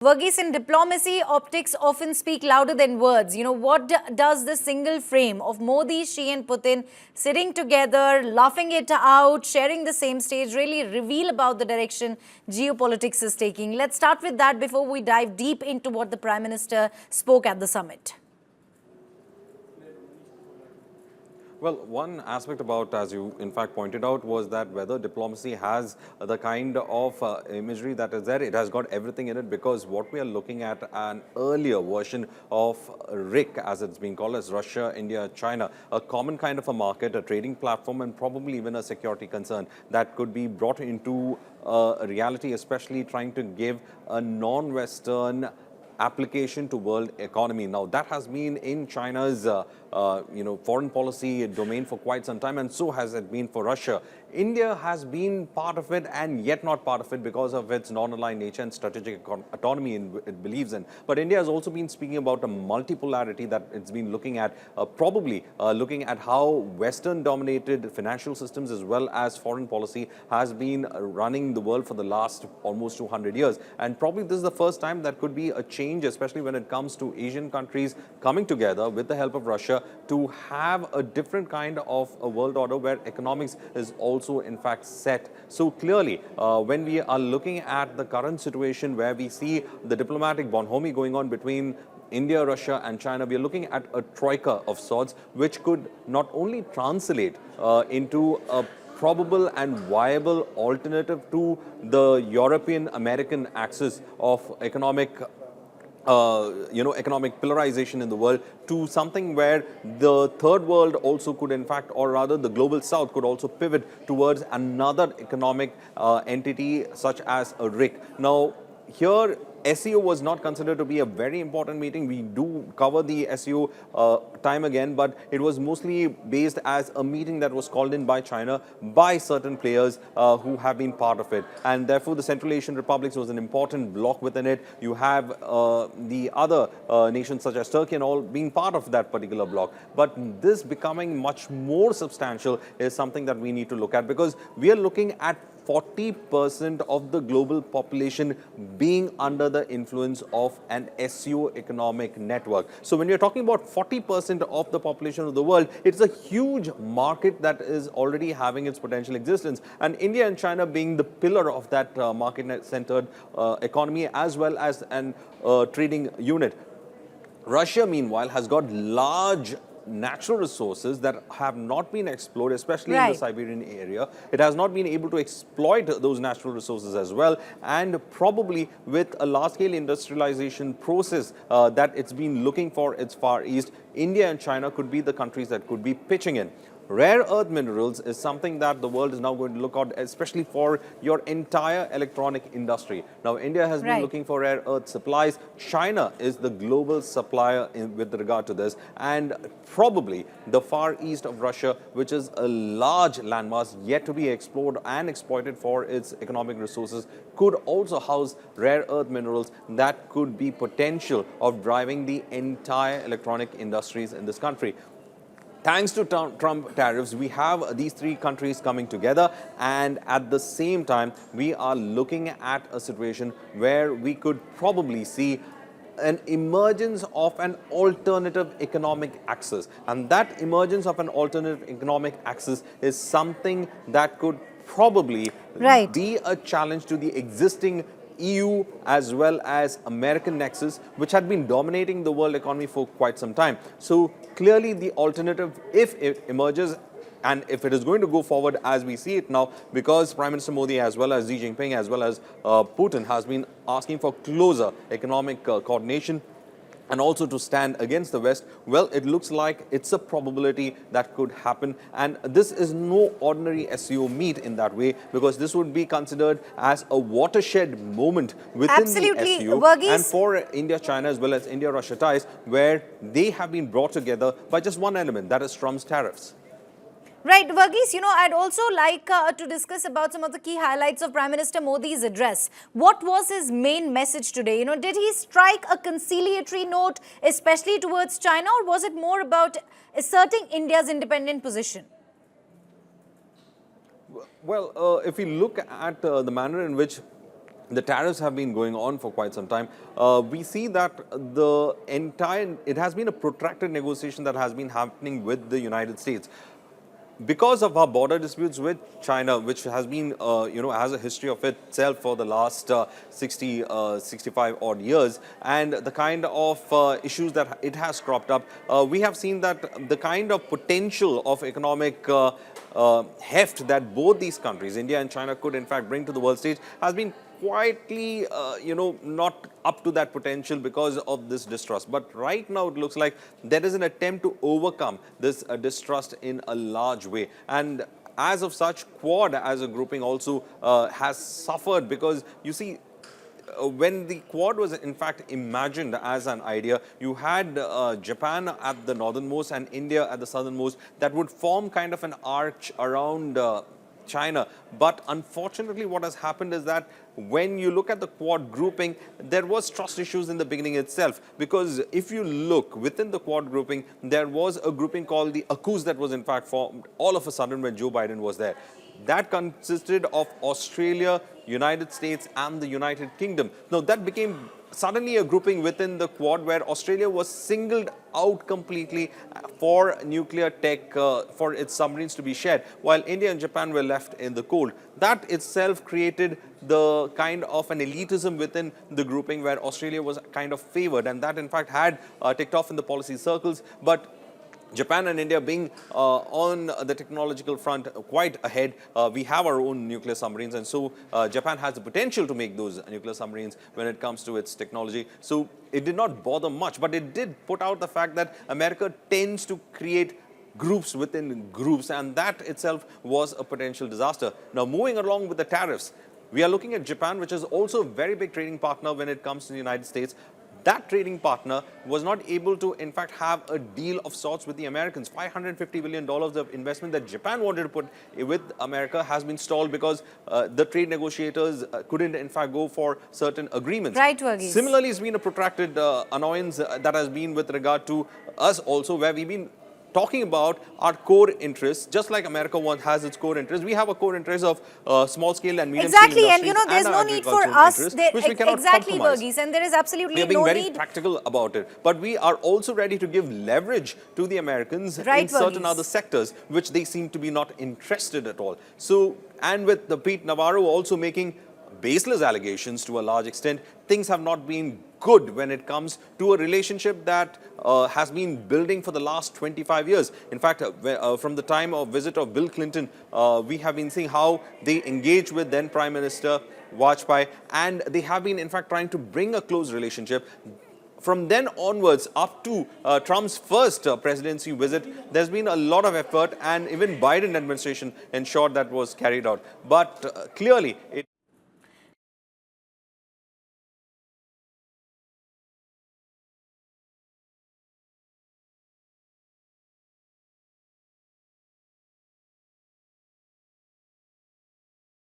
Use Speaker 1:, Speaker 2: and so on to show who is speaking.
Speaker 1: Verghese, in diplomacy, optics often speak louder than words. What does the single frame of Modi, Xi and Putin sitting together, laughing it out, sharing the same stage really reveal about the direction geopolitics is taking? Let's start with that before we dive deep into what the Prime Minister spoke at the summit.
Speaker 2: Well, one aspect about, as you in fact pointed out, was that whether diplomacy has the kind of imagery that is there. It has got everything in it, because what we are looking at an earlier version of RIC, as it's been called, as Russia, India, China, a common kind of a market, a trading platform, and probably even a security concern that could be brought into reality, especially trying to give a non-Western application to world economy. Now, that has been in China's foreign policy domain for quite some time, and so has it been for Russia. India has been part of it and yet not part of it because of its non-aligned nature and strategic autonomy it believes in. But India has also been speaking about a multipolarity that it's been looking at, probably looking at how Western-dominated financial systems as well as foreign policy has been running the world for the last almost 200 years. And probably this is the first time that could be a change, especially when it comes to Asian countries coming together with the help of Russia to have a different kind of a world order where economics is also in fact set. So clearly, when we are looking at the current situation where we see the diplomatic bonhomie going on between India, Russia and China, we are looking at a troika of sorts, which could not only translate into a probable and viable alternative to the European-American axis of economic economic polarization in the world, to something where the third world also could in fact, or rather the global south could also pivot towards another economic entity such as a RIC. Now, here SCO was not considered to be a very important meeting. We do cover the SCO time again, but it was mostly based as a meeting that was called in by China by certain players who have been part of it. And therefore, the Central Asian republics was an important bloc within it. You have the other nations such as Turkey and all being part of that particular bloc. But this becoming much more substantial is something that we need to look at, because we are looking at 40% of the global population being under the influence of an SCO economic network. So when you're talking about 40% of the population of the world, it's a huge market that is already having its potential existence. And India and China being the pillar of that market-centered economy as well as an trading unit. Russia, meanwhile, has got large natural resources that have not been explored, especially in the Siberian area. It has not been able to exploit those natural resources as well, and probably with a large-scale industrialization process that it's been looking for its Far East, India and China could be the countries that could be pitching in. Rare earth minerals is something that the world is now going to look at, especially for your entire electronic industry. Now, India has been looking for rare earth supplies. China is the global supplier with regard to this. And probably the Far East of Russia, which is a large landmass yet to be explored and exploited for its economic resources, could also house rare earth minerals that could be potential of driving the entire electronic industries in this country. Thanks to Trump tariffs, we have these three countries coming together, and at the same time, we are looking at a situation where we could probably see an emergence of an alternative economic axis. And that emergence of an alternative economic axis is something that could probably be a challenge to the existing EU as well as American nexus, which had been dominating the world economy for quite some time. So clearly the alternative, if it emerges, and if it is going to go forward as we see it now, because Prime Minister Modi as well as Xi Jinping as well as Putin has been asking for closer economic coordination and also to stand against the West, well, it looks like it's a probability that could happen. And this is no ordinary SCO meet in that way, because this would be considered as a watershed moment within the SCO and for India-China as well as India-Russia ties, where they have been brought together by just one element, that is Trump's tariffs.
Speaker 1: Right, Verghese, I'd also like to discuss about some of the key highlights of Prime Minister Modi's address. What was his main message today? Did he strike a conciliatory note, especially towards China, or was it more about asserting India's independent position?
Speaker 2: Well, if we look at the manner in which the tariffs have been going on for quite some time. We see that it has been a protracted negotiation that has been happening with the United States. Because of our border disputes with China, which has been, has a history of itself for the last 65 odd years, and the kind of issues that it has cropped up, we have seen that the kind of potential of economic heft that both these countries, India and China, could in fact bring to the world stage has been quietly, not up to that potential because of this distrust. But right now it looks like there is an attempt to overcome this distrust in a large way. And as of such, Quad as a grouping also has suffered, because you see, when the Quad was in fact imagined as an idea, you had Japan at the northernmost and India at the southernmost that would form kind of an arch around China. But unfortunately, what has happened is that when you look at the Quad grouping, there was trust issues in the beginning itself, because if you look within the Quad grouping, there was a grouping called the ACUS that was in fact formed all of a sudden when Joe Biden was there. That consisted of Australia, United States and the United Kingdom. Now that became suddenly a grouping within the Quad where Australia was singled out completely for nuclear tech, for its submarines to be shared, while India and Japan were left in the cold. That itself created the kind of an elitism within the grouping where Australia was kind of favored, and that in fact had ticked off in the policy circles. But Japan and India being on the technological front quite ahead, we have our own nuclear submarines, and so Japan has the potential to make those nuclear submarines when it comes to its technology. So it did not bother much, but it did put out the fact that America tends to create groups within groups, and that itself was a potential disaster. Now, moving along with the tariffs, we are looking at Japan, which is also a very big trading partner when it comes to the United States. That trading partner was not able to, in fact, have a deal of sorts with the Americans. $550 billion of investment that Japan wanted to put with America has been stalled because the trade negotiators couldn't, in fact, go for certain agreements.
Speaker 1: Right, Varghese.
Speaker 2: Similarly, it's been a protracted annoyance that has been with regard to us also, where we've been talking about our core interests. Just like America has its core interests, we have a core interest of small-scale and medium-scale
Speaker 1: Exactly, and
Speaker 2: industries
Speaker 1: there's no need for us.
Speaker 2: which we cannot
Speaker 1: Exactly,
Speaker 2: compromise.
Speaker 1: Varghese, and there is absolutely
Speaker 2: We are being
Speaker 1: no
Speaker 2: very
Speaker 1: need.
Speaker 2: practical about it, but we are also ready to give leverage to the Americans
Speaker 1: Right,
Speaker 2: in certain
Speaker 1: Varghese.
Speaker 2: other sectors, which they seem to be not interested at all. So, and with the Pete Navarro also making baseless allegations to a large extent, things have not been good when it comes to a relationship that has been building for the last 25 years. In fact, from the time of visit of Bill Clinton, we have been seeing how they engage with then Prime Minister Vajpayee, and they have been in fact trying to bring a close relationship. From then onwards, up to Trump's first presidency visit, there's been a lot of effort, and even Biden administration ensured that was carried out. But clearly, it